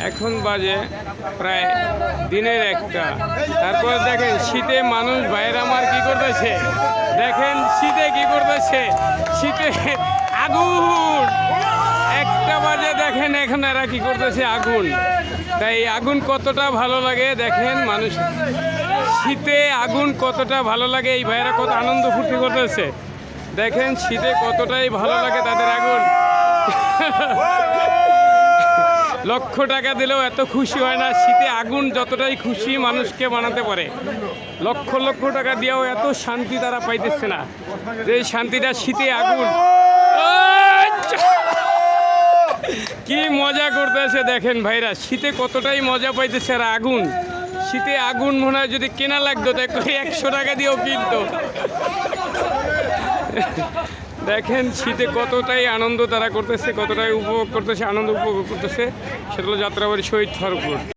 এখন বাজে প্রায় দিনের 1টা। তারপর দেখেন শীতে মানুষ ভাইয়ের আমার কি করতেছে, দেখেন শীতে কি করতেছে, শীতে আগুন 1টা বাজে। দেখেন এখন এরা কি করতেছে, আগুন। তাই আগুন কতটা ভালো লাগে দেখেন, মানুষ শীতে আগুন কতটা ভালো লাগে, এই ভাইয়েরা কত আনন্দ ফুর্তি করতেছে। দেখেন শীতে কতটাই ভালো লাগে তাদের আগুন। লক্ষ টাকা দিলেও এত খুশি হয় না, শীতে আগুন যতটাই খুশি মানুষকে বানাতে পারে। লক্ষ লক্ষ টাকা দিয়েও এত শান্তি তারা পাইতেছে না, যে শান্তিটা শীতে আগুন। কি মজা করতেছে দেখেন ভাইরা, শীতে কতটাই মজা পাইতেছে। আর আগুন, শীতে আগুন মনে হয় যদি কেনা লাগতো তাই 100 টাকা দিয়েও কিনতো। দেখেন শীতে কতটাই আনন্দ তারা করতেছে, কতটাই উপভোগ করতেছে, আনন্দ উপভোগ করতেছে। সেটা হলো যাত্রাবাড়ি শহীদ সড়ক রোড।